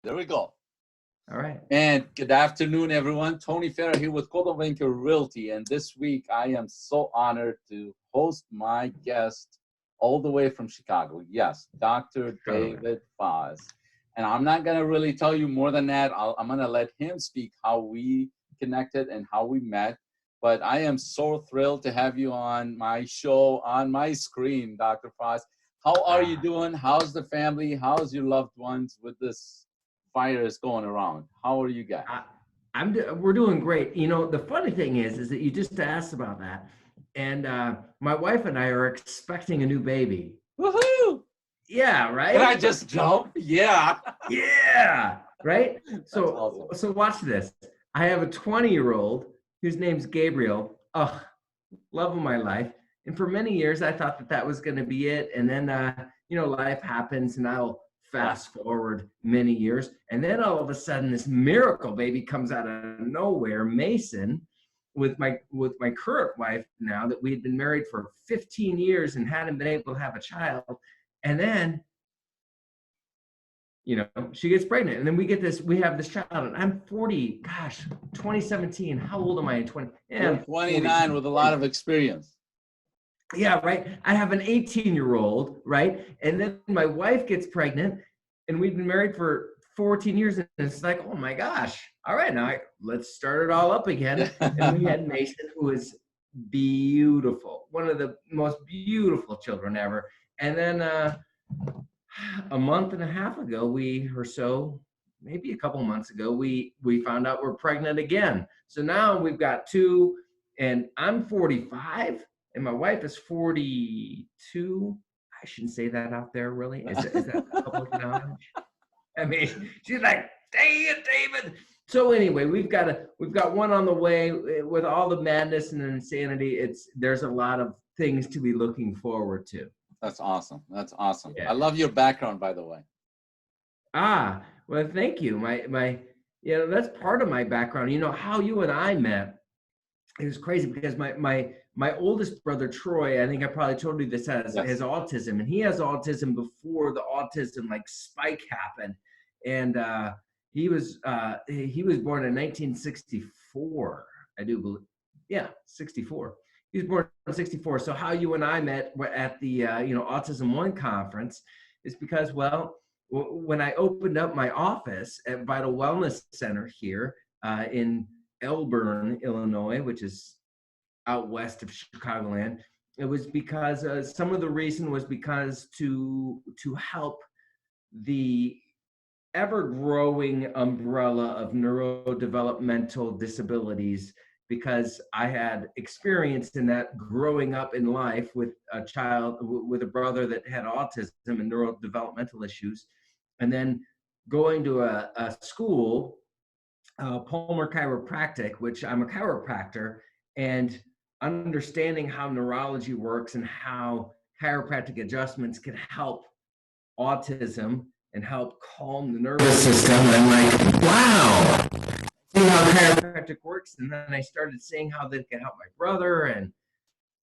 There we go. All right. And good afternoon, everyone. Tony Ferrer here with Coldwell Realty. And this week, I am so honored to host my guest all the way from Chicago. Yes, Dr. David Foss. And I'm not going to really tell you more than that. I'm going to let him speak how we connected and how we met. But I am so thrilled to have you on my show, on my screen, Dr. Foss. How are you doing? How's the family? How's your loved ones with this virus going around? How are you guys? We're doing great. You know, the funny thing is that you just asked about that. And my wife and I are expecting a new baby. Woohoo! Yeah, right? Can I just jump? Yeah. Yeah, right? So, awesome. So watch this. I have a 20-year-old whose name's Gabriel. Oh, love of my life. And for many years, I thought that was going to be it. And then, life happens, and I'll fast forward many years. And then all of a sudden, this miracle baby comes out of nowhere, Mason, with my current wife now, that we had been married for 15 years and hadn't been able to have a child. And then, she gets pregnant, and then we have this child, and I'm 40, 2017. How old am I in 20? Yeah, 29 with a lot of experience. Yeah, right. I have an 18-year-old, right? And then my wife gets pregnant, and we've been married for 14 years, and it's like, oh my gosh. All right, now let's start it all up again. And we had Mason, who is beautiful, one of the most beautiful children ever. And then a month and a half ago, maybe a couple months ago, we found out we're pregnant again. So now we've got two, and I'm 45. And my wife is 42. I shouldn't say that out there, really. Is that public knowledge? I mean, she's like, dang it, David. So anyway, we've got one on the way. With all the madness and insanity, there's a lot of things to be looking forward to. That's awesome. That's awesome. Yeah. I love your background, by the way. Well, thank you. That's part of my background. You know how you and I met. It was crazy because my oldest brother, Troy, I think I probably told you this, has autism, and he has autism before the autism spike happened. And he was born in 1964, I do believe. Yeah, 64. He was born in 64. So how you and I met at the Autism One conference is because, when I opened up my office at Vital Wellness Center here in Elburn, Illinois, which is out west of Chicagoland, it was because some of the reason was because to help the ever-growing umbrella of neurodevelopmental disabilities, because I had experience in that growing up in life with a brother that had autism and neurodevelopmental issues, and then going to a school, Palmer Chiropractic, which I'm a chiropractor, and understanding how neurology works and how chiropractic adjustments can help autism and help calm the nervous system. And I'm like, wow, see how chiropractic works. And then I started seeing how that can help my brother. And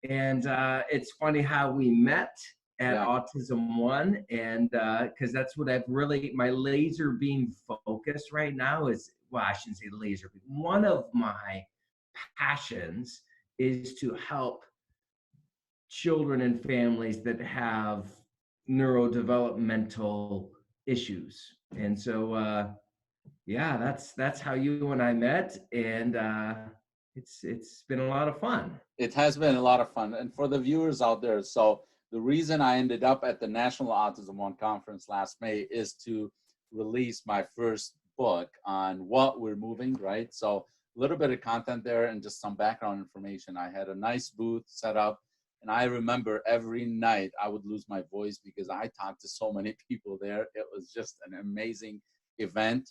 it's funny how we met at Autism One. And because that's what my laser beam focus right now is, I shouldn't say laser, but one of my passions is to help children and families that have neurodevelopmental issues. And so, that's how you and I met. And it's been a lot of fun. It has been a lot of fun. And for the viewers out there, so the reason I ended up at the National Autism One conference last May is to release my first book on what we're moving, right? So a little bit of content there and just some background information. I had a nice booth set up, and I remember every night I would lose my voice because I talked to so many people there. It was just an amazing event.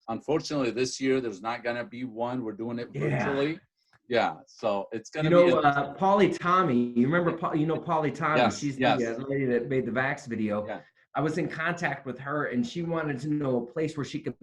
Unfortunately, this year there's not going to be one. We're doing it virtually. Yeah, so it's going to be... Paulie Tommy, you remember, Paulie Tommy? Yes, she's the lady that made the Vax video. Yeah. I was in contact with her, and she wanted to know a place where she could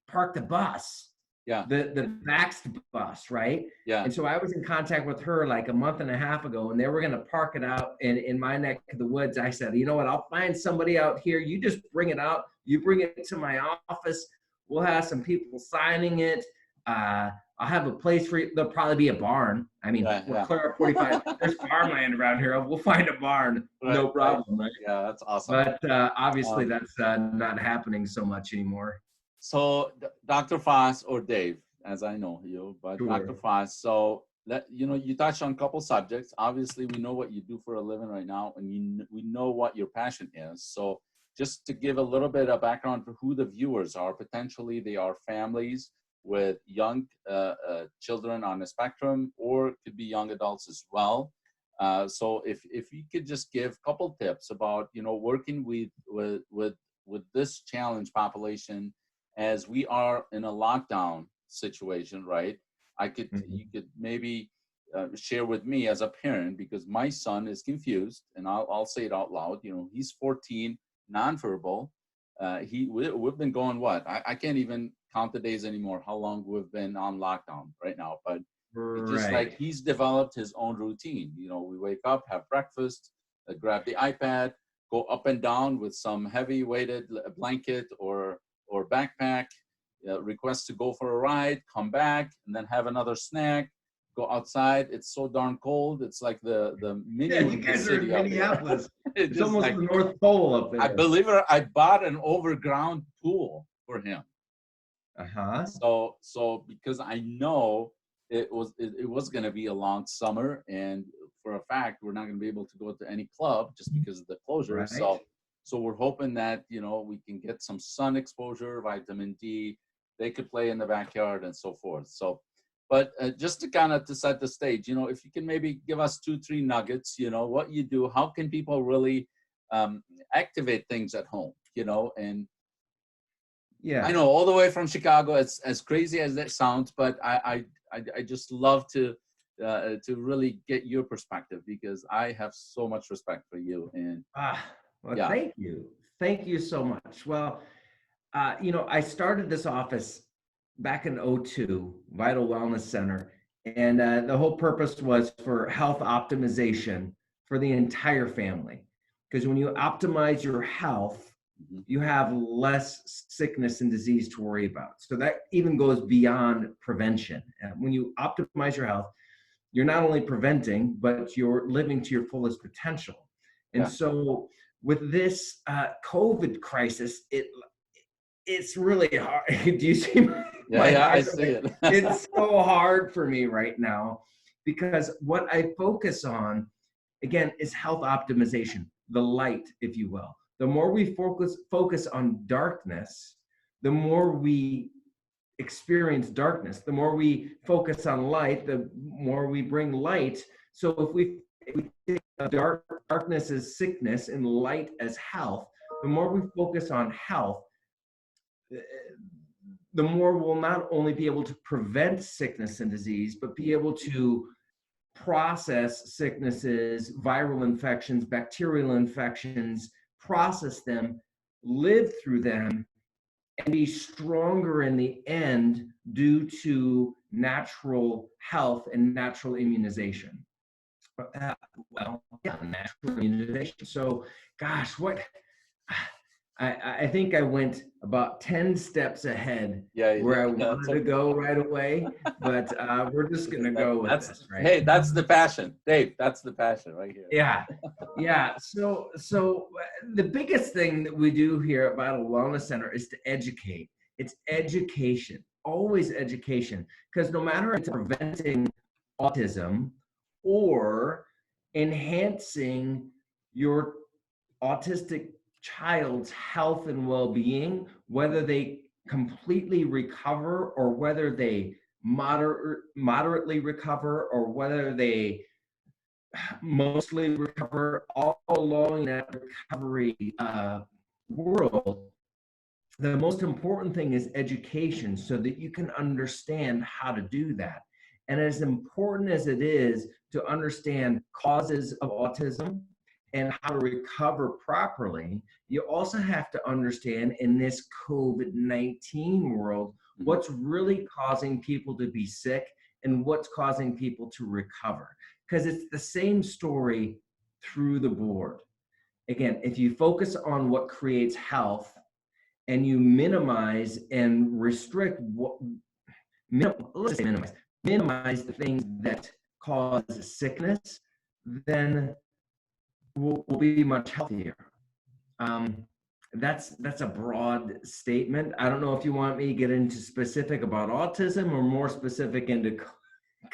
park the bus. Yeah. The Vaxxed bus, right? Yeah. And so I was in contact with her like a month and a half ago, and they were going to park it out in my neck of the woods. I said, you know what? I'll find somebody out here. You just bring it out. You bring it to my office. We'll have some people signing it. I'll have a place for you. There'll probably be a barn. I mean, Yeah, we're yeah. clear at 45. There's farmland around here. We'll find a barn, Right, no right. problem, right? Yeah, that's awesome. But obviously, Um, that's not happening so much anymore. so, Dr. Foss or Dave, as I know you, but Dr. Sure. Foss. So, you touched on a couple subjects. Obviously, we know what you do for a living right now, and we know what your passion is. So, just to give a little bit of background for who the viewers are, potentially they are families with young children on the spectrum, or it could be young adults as well. So, if you could just give a couple tips about working with this challenge population as we are in a lockdown situation, right? Mhm. You could maybe share with me as a parent, because my son is confused, and I'll say it out loud. He's 14, nonverbal. We've been going what? I can't even count the days anymore. How long we've been on lockdown right now? But it's just like Right. he's developed his own routine. We wake up, have breakfast, grab the iPad, go up and down with some heavy weighted blanket or backpack, request to go for a ride, come back, and then have another snack, go outside. It's so darn cold. It's like the mini Yeah, you winter guys are in city out here. Minneapolis. It's It's just almost like, the North Pole up I there. believe it, I bought an overground pool for him. Uh-huh. So because I know it was going to be a long summer, and for a fact we're not going to be able to go to any club just because of the closure. Right. So we're hoping that we can get some sun exposure, vitamin D. They could play in the backyard and so forth. So, but just to kind of to set the stage, if you can maybe give us 2, 3 nuggets, what you do, how can people really activate things at home, and I Yeah. know all the way from Chicago. It's as crazy as that sounds, but I just love to really get your perspective, because I have so much respect for you. And Well, yeah. thank you. Thank you so much. Well, I started this office back in '02, Vital Wellness Center, and the whole purpose was for health optimization for the entire family. Because when you optimize your health, Mhm. you have less sickness and disease to worry about. So that even goes beyond prevention. And when you optimize your health, you're not only preventing, but you're living to your fullest potential. And Yeah. so with this COVID crisis, it's really hard. Do you see Yeah, my yeah, I eyes? see it. It's so hard for me right now because what I focus on, again, is health optimization, the light, if you will. The more we focus on darkness, the more we experience darkness. The more we focus on light, the more we bring light. So if we think of darkness as sickness and light as health, the more we focus on health, the more we'll not only be able to prevent sickness and disease, but be able to process sicknesses, viral infections, bacterial infections, process them, live through them, and be stronger in the end due to natural health and natural immunization. Natural immunization. So, gosh, I think I went about 10 steps ahead Yeah, where I that's wanted to okay. go right away, but we're just going to go with That's, this, right? hey, that's the passion, Dave. That's the passion right here. Yeah. Yeah. So the biggest thing that we do here at Vital Wellness Center is to educate. It's education, always education, because no matter if it's preventing autism or enhancing your autistic child's health and well-being, whether they completely recover or whether they moderately recover or whether they mostly recover, all along that recovery world, the most important thing is education so that you can understand how to do that. And as important as it is to understand causes of autism and how to recover properly, you also have to understand in this COVID-19 world Mhm. what's really causing people to be sick and what's causing people to recover. Because it's the same story through the board. Again, if you focus on what creates health and you minimize and restrict let's say minimize the things that cause sickness, then we'll be much healthier. That's a broad statement. I don't know if you want me to get into specific about autism or more specific into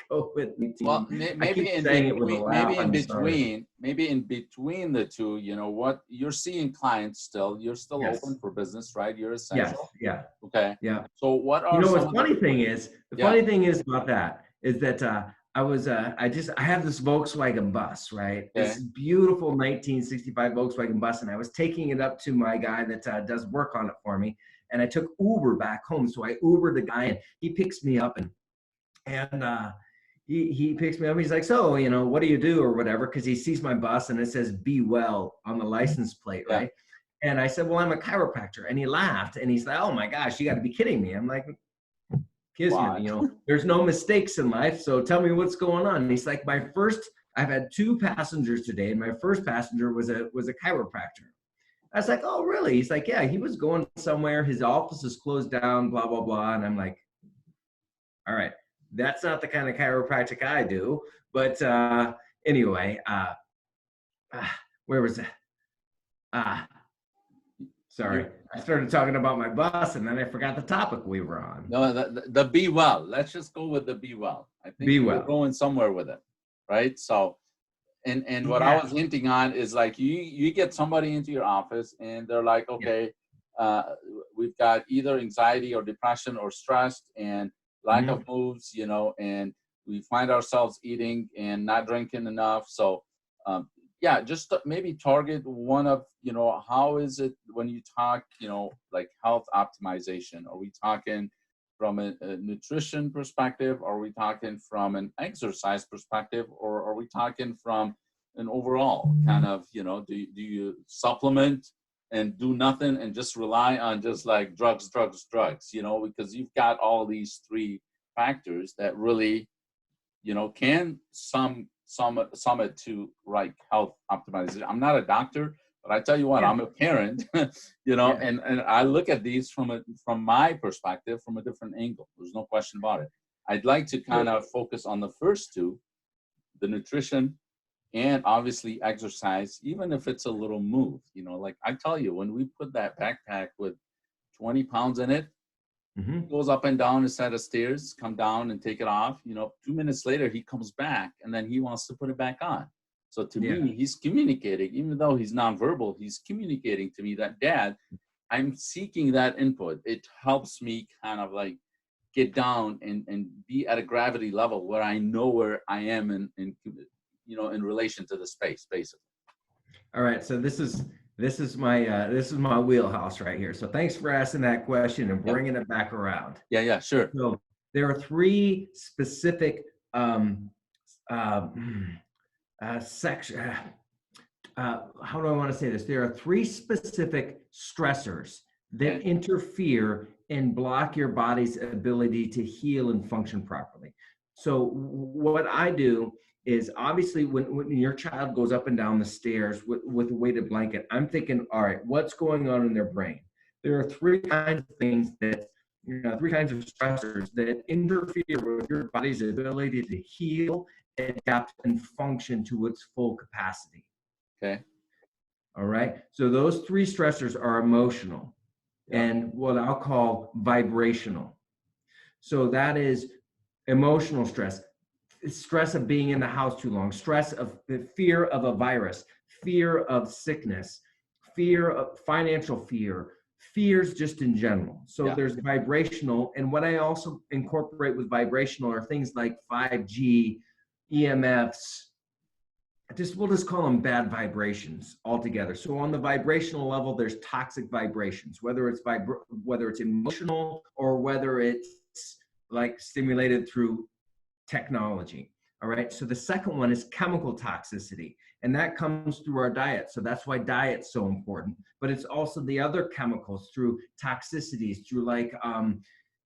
COVID-19. Well, I keep maybe in saying it with a between, laugh. I'm sorry. maybe in between the two, you know, what you're seeing clients still, you're still Yes. open for business, right? You're Yes. essential. Yeah. Okay. Yeah. So what You are know, some what's of funny thing is, the yeah, funny thing is about that is that I have this Volkswagen bus, right? This okay. beautiful 1965 Volkswagen bus, and I was taking it up to my guy that does work on it for me, and I took Uber back home. So I Ubered the guy, and he picks me up, and he picks me up. He's like, so, you know, what do you do or whatever? Because he sees my bus and it says "Be Well" on the license plate, Yeah. right? And I said, well, I'm a chiropractor. And he laughed, and he's like, oh my gosh, you got to be kidding me. I'm like, Kismet, you know, there's no mistakes in life. So tell me what's going on. And he's like, I've had 2 passengers today, and my first passenger was a chiropractor. I was like, oh, really? He's like, yeah, he was going somewhere. His office is closed down, blah, blah, blah. And I'm like, all right, that's not the kind of chiropractic I do. But anyway, where was that? Sorry, I started talking about my bus, and then I forgot the topic we were on. No, the be well. Let's just go with the be well. I think we're going somewhere with it, right? So, and what I was hinting on is like you get somebody into your office, and they're like, okay, we've got either anxiety or depression or stress and lack of moves, you know, and we find ourselves eating and not drinking enough. So, yeah, just maybe target one of, you know, how is it when you talk, you know, like health optimization? Are we talking from a nutrition perspective? Are we talking from an exercise perspective? Or are we talking from an overall kind of, you know, do you supplement and do nothing and just rely on just like drugs, you know, because you've got all these 3 factors that really, you know, can summit to right health optimization. I'm not a doctor, but I tell you what, I'm a parent, you know, and I look at these from my perspective, from a different angle. There's no question about it. I'd like to kind of focus on the first 2, the nutrition and obviously exercise, even if it's a little move, you know, like I tell you, when we put that backpack with 20 pounds in it, goes up and down a set of stairs, come down and take it off. You know, 2 minutes later, he comes back and then he wants to put it back on. So to me, he's communicating, even though he's nonverbal, he's communicating to me that, Dad, I'm seeking that input. It helps me kind of like get down and be at a gravity level where I know where I am in you know, in relation to the space, basically. All right. So this is my wheelhouse right here. So thanks for asking that question and bringing it back around. Yeah, sure. So there are 3 specific section. How do I want to say this? There are 3 specific stressors that interfere and block your body's ability to heal and function properly. So what I do is, obviously when your child goes up and down the stairs with a weighted blanket, I'm thinking, all right, what's going on in their brain? There are 3 kinds of things that, you know, 3 kinds of stressors that interfere with your body's ability to heal, adapt, and function to its full capacity. Okay. All right. So those 3 stressors are emotional and what I'll call vibrational. So that is emotional stress of being in the house too long, stress of the fear of a virus, fear of sickness, fear of financial fears just in general. So there's vibrational. And what I also incorporate with vibrational are things like 5G, EMFs, we'll just call them bad vibrations altogether. So on the vibrational level, there's toxic vibrations, whether it's emotional or whether it's like stimulated through technology. All right. So the second one is chemical toxicity, and that comes through our diet. So that's why diet's so important. But it's also the other chemicals through toxicities, through like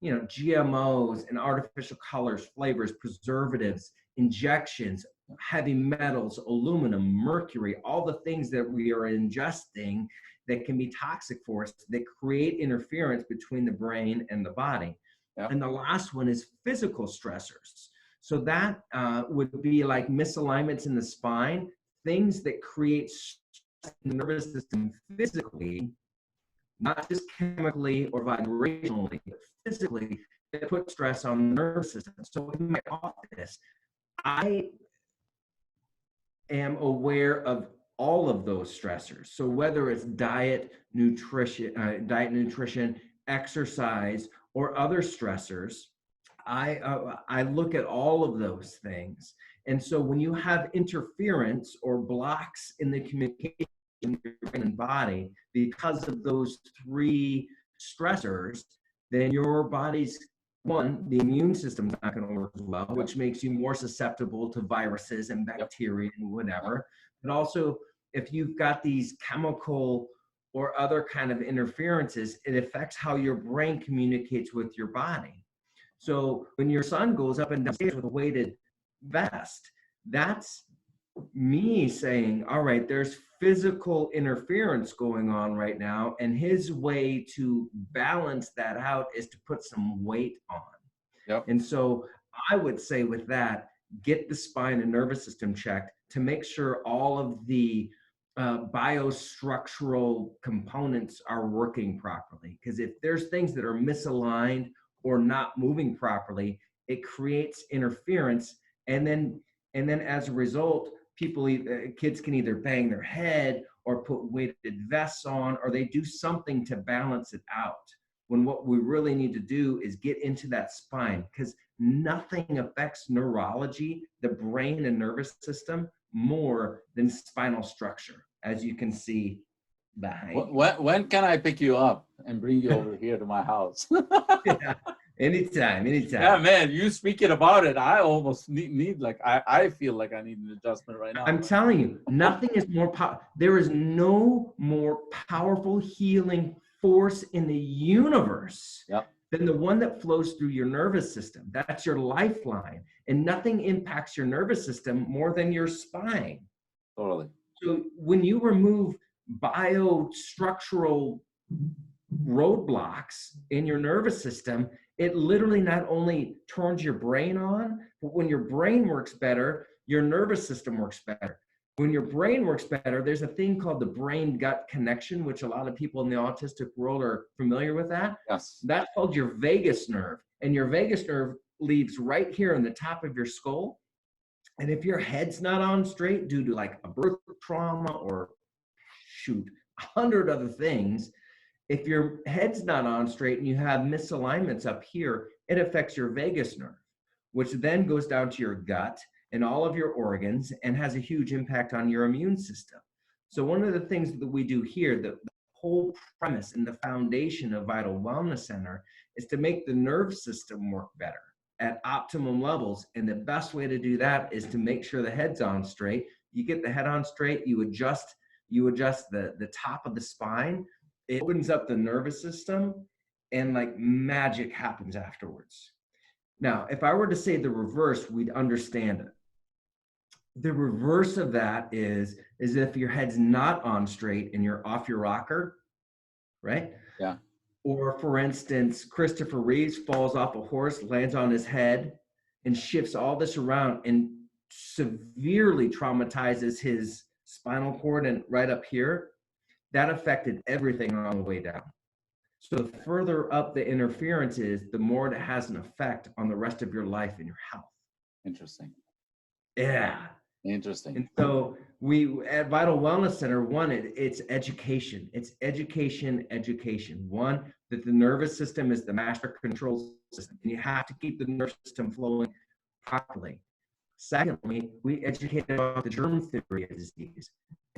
you know, GMOs and artificial colors, flavors, preservatives, injections, heavy metals, aluminum, mercury, all the things that we are ingesting that can be toxic for us, that create interference between the brain and the body. Yeah. And the last one is physical stressors. So that would be like misalignments in the spine, things that create stress in the nervous system physically, not just chemically or vibrationally, but physically, that put stress on the nervous system. So in my office, I am aware of all of those stressors. So whether it's diet, nutrition, exercise, or other stressors, I look at all of those things. And so when you have interference or blocks in the communication in your brain and body because of those three stressors, then your body's the immune system's not going to work as well, which makes you more susceptible to viruses and bacteria and whatever. But also, if you've got these chemical or other kind of interferences, it affects how your brain communicates with your body. So when your son goes up and down stairs with a weighted vest, that's me saying, all right, there's physical interference going on right now, and his way to balance that out is to put some weight on. Yep. And so I would say with that, get the spine and nervous system checked to make sure all of the biostructural components are working properly. Because if there's things that are misaligned or not moving properly, it creates interference, and then as a result, kids can either bang their head or put weighted vests on, or they do something to balance it out. When what we really need to do is get into that spine, because nothing affects neurology, the brain and nervous system, more than spinal structure, as you can see behind. When can I pick you up and bring you over here to my house? Yeah. Anytime. Yeah, man, you speaking about it, I almost need like, I feel like I need an adjustment right now. I'm telling you, nothing is more there is no more powerful healing force in the universe than the one that flows through your nervous system. That's your lifeline, and nothing impacts your nervous system more than your spine. Totally. So when you remove biostructural roadblocks in your nervous system, it literally not only turns your brain on, but when your brain works better, your nervous system works better. When your brain works better, there's a thing called the brain-gut connection, which a lot of people in the autistic world are familiar with that. Yes. That's called your vagus nerve. And your vagus nerve leaves right here in the top of your skull. And if your head's not on straight due to like a birth trauma or 100 other things, if your head's not on straight and you have misalignments up here, it affects your vagus nerve, which then goes down to your gut and all of your organs and has a huge impact on your immune system. So one of the things that we do here, the whole premise and the foundation of Vital Wellness Center, is to make the nerve system work better at optimum levels. And the best way to do that is to make sure the head's on straight. You get the head on straight, you adjust the top of the spine. It opens up the nervous system, and like magic happens afterwards. Now, if I were to say the reverse, we'd understand it. The reverse of that is if your head's not on straight and you're off your rocker, right? Yeah. Or for instance, Christopher Reeves falls off a horse, lands on his head, and shifts all this around and severely traumatizes his spinal cord and right up here. That affected everything on the way down. So the further up the interference is, the more it has an effect on the rest of your life and your health. Interesting. Yeah. Interesting. And so we at Vital Wellness Center, it's education. It's education. One, that the nervous system is the master control system, and you have to keep the nervous system flowing properly. Secondly, we educate about the germ theory of disease.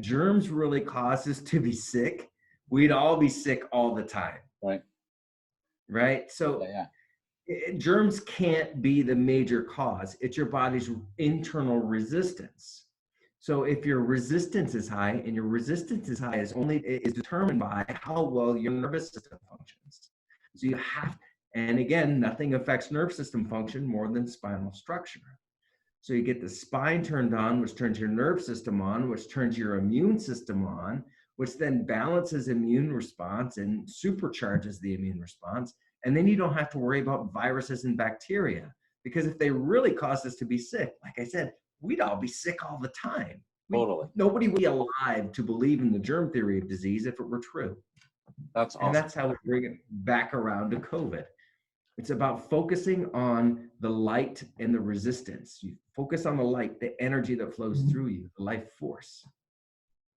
Germs really cause us to be sick. We'd all be sick all the time. Right? So germs can't be the major cause. It's your body's internal resistance. So if your resistance is high, and your resistance is high is determined by how well your nervous system functions. So you have, and again, nothing affects nervous system function more than spinal structure. So you get the spine turned on, which turns your nerve system on, which turns your immune system on, which then balances immune response and supercharges the immune response. And then you don't have to worry about viruses and bacteria, because if they really caused us to be sick, like I said, we'd all be sick all the time. Totally. Nobody would be alive to believe in the germ theory of disease if it were true. That's awesome. And that's how we bring it back around to COVID. It's about focusing on the light and the resistance. You focus on the light, the energy that flows through you, the life force.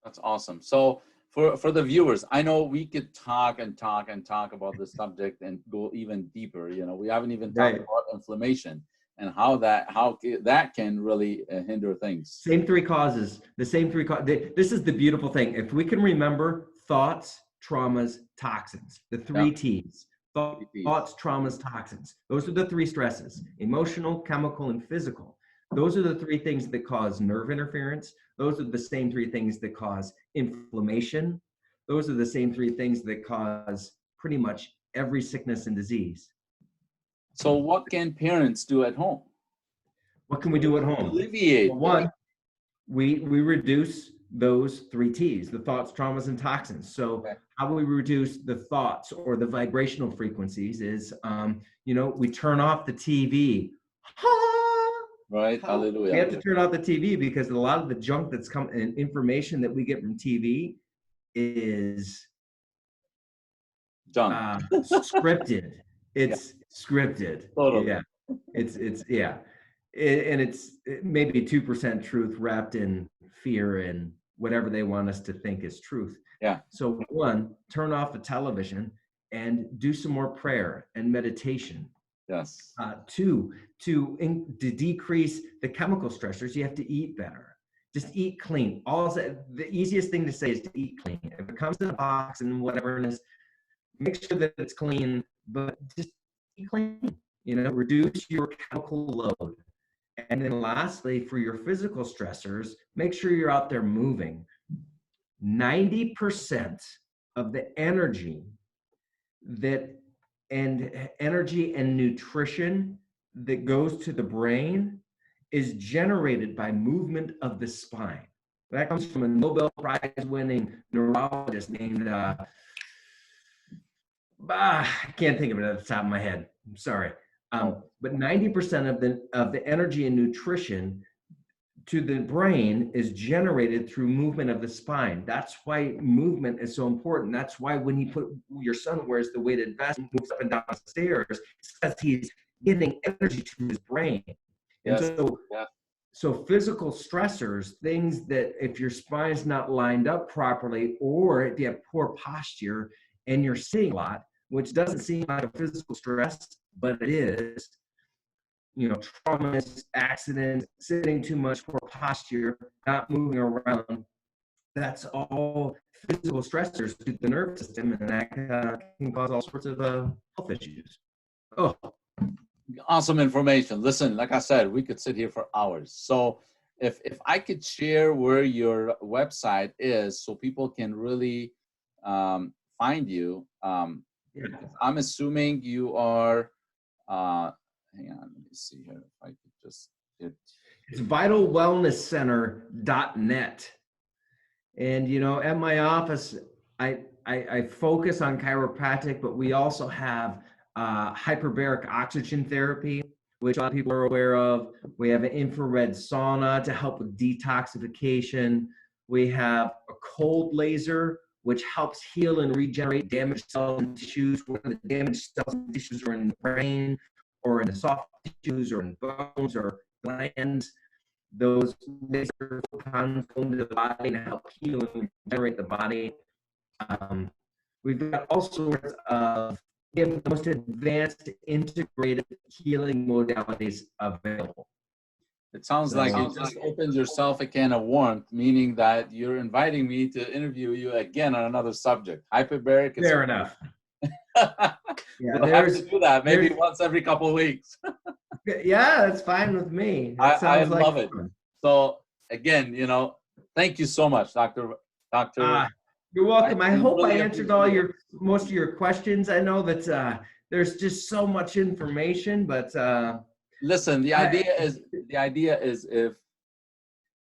That's awesome. So for the viewers, I know we could talk and talk and talk about this subject and go even deeper. You know, we haven't even talked about inflammation and how that can really hinder things. Same three causes. The same three causes. This is the beautiful thing. If we can remember thoughts, traumas, toxins, the three T's. Thoughts, traumas, toxins. Those are the three stresses: emotional, chemical, and physical. Those are the three things that cause nerve interference. Those are the same three things that cause inflammation. Those are the same three things that cause pretty much every sickness and disease. So what can parents do at home? What can we do at home? Alleviate. Well, one, we reduce those three T's, the thoughts, traumas, and toxins. So how we reduce the thoughts or the vibrational frequencies is, we turn off the TV. Right, hallelujah. We have to turn off the TV because a lot of the junk that's and information that we get from TV is scripted. It's scripted. Totally. Yeah. And it's maybe 2% truth wrapped in fear and whatever they want us to think is truth. Yeah. So one, turn off the television and do some more prayer and meditation. Yes. Two, to decrease the chemical stressors, you have to eat better. Just eat clean. The easiest thing to say is to eat clean. If it comes in a box and whatever it is, make sure that it's clean, but just eat clean. Reduce your chemical load. And then lastly, for your physical stressors, make sure you're out there moving. 90% of the energy and nutrition that goes to the brain is generated by movement of the spine. That comes from a Nobel Prize winning neurologist named, I can't think of it at the top of my head. I'm sorry. But 90% of the energy and nutrition to the brain is generated through movement of the spine. That's why movement is so important. That's why when your son wears the weighted vest and moves up and down the stairs, it's because he's getting energy to his brain. And so physical stressors, things that if your spine's not lined up properly, or if you have poor posture and you're sitting a lot, which doesn't seem like a physical stress, but it is, traumas, accidents, sitting too much, poor posture, not moving around, that's all physical stressors to the nervous system, and that can cause all sorts of health issues. Oh, awesome information. Listen, like I said, we could sit here for hours. So if I could share where your website is so people can really find you. I'm assuming you are, hang on, let me see here if I could just get. It's vitalwellnesscenter.net. And, at my office, I focus on chiropractic, but we also have hyperbaric oxygen therapy, which a lot of people are aware of. We have an infrared sauna to help with detoxification. We have a cold laser, which helps heal and regenerate damaged cells and tissues, whether the damaged cells and tissues are in the brain or in the soft tissues or in bones or glands. Those laser photons go into the body and help heal and regenerate the body. We've got all sorts of the most advanced integrated healing modalities available. It sounds like you just opened yourself a can of warmth, meaning that you're inviting me to interview you again on another subject. Hyperbaric is fair enough. We'll have to do that maybe once every couple of weeks. Yeah, that's fine with me. I love it. So again, thank you so much, Doctor. You're welcome. I hope I answered most of your questions. I know that there's just so much information, but listen, the idea is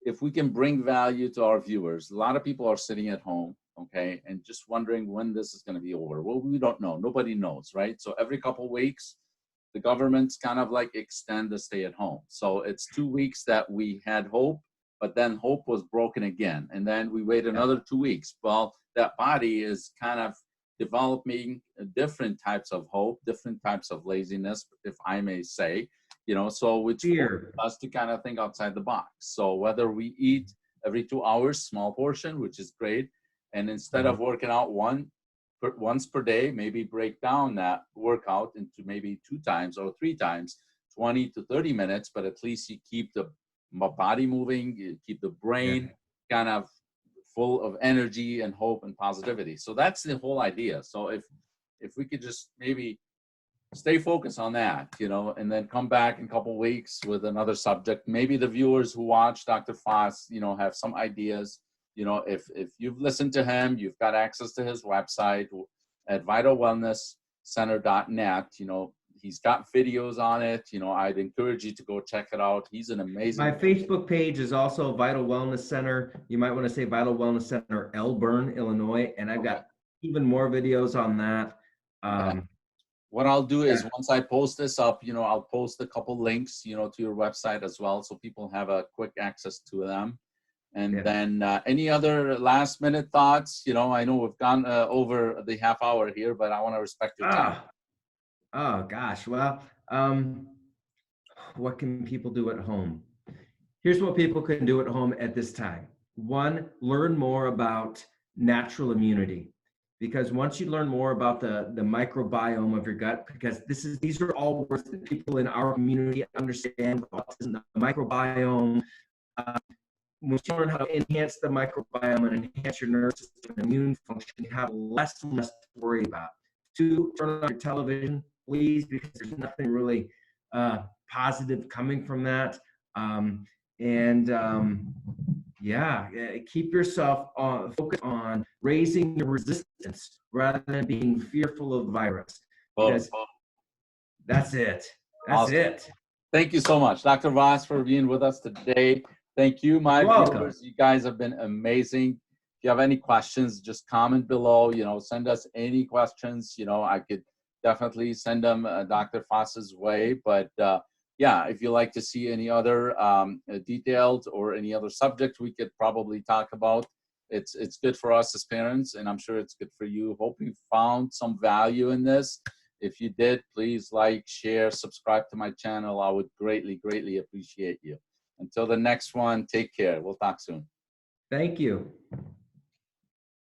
if we can bring value to our viewers. A lot of people are sitting at home, okay, and just wondering when this is going to be over. Well, we don't know. Nobody knows, right? So every couple of weeks, the government's kind of like extend the stay at home. So it's 2 weeks that we had hope, but then hope was broken again. And then we wait another 2 weeks. Well, that body is kind of developing different types of hope, different types of laziness, if I may say, so which forces us to kind of think outside the box. So whether we eat every 2 hours, small portion, which is great, and instead of working out once per day, maybe break down that workout into maybe 2 times or 3 times, 20 to 30 minutes, but at least you keep the body moving, you keep the brain kind of full of energy and hope and positivity. So that's the whole idea. So if we could just maybe stay focused on that, and then come back in a couple of weeks with another subject. Maybe the viewers who watch Dr. Foss, have some ideas. If you've listened to him, you've got access to his website at vitalwellnesscenter.net. He's got videos on it. I'd encourage you to go check it out. He's an amazing. My Facebook page is also Vital Wellness Center. You might want to say Vital Wellness Center, Elburn, Illinois. And I've got even more videos on that. What I'll do is once I post this up, I'll post a couple links, to your website as well, so people have a quick access to them. And then any other last minute thoughts? I know we've gone over the half hour here, but I want to respect your time. Oh gosh. Well, what can people do at home? Here's what people can do at home at this time. 1, learn more about natural immunity. Because once you learn more about the microbiome of your gut, because these are all words that people in our community understand, autism, the microbiome. Once you learn how to enhance the microbiome and enhance your nervous system and immune function, you have less and less to worry about. 2, turn on your television, please, because there's nothing really positive coming from that. Keep yourself focused on raising your resistance rather than being fearful of virus. Because that's it. That's awesome. It. Thank you so much, Dr. Foss, for being with us today. Thank you, my viewers. You guys have been amazing. If you have any questions, just comment below. Send us any questions. I could definitely send them Dr. Foss's way. But if you like to see any other details or any other subject we could probably talk about, it's good for us as parents, and I'm sure it's good for you. Hope you found some value in this. If you did, please like, share, subscribe to my channel. I would greatly, greatly appreciate you. Until the next one, take care. We'll talk soon. Thank you.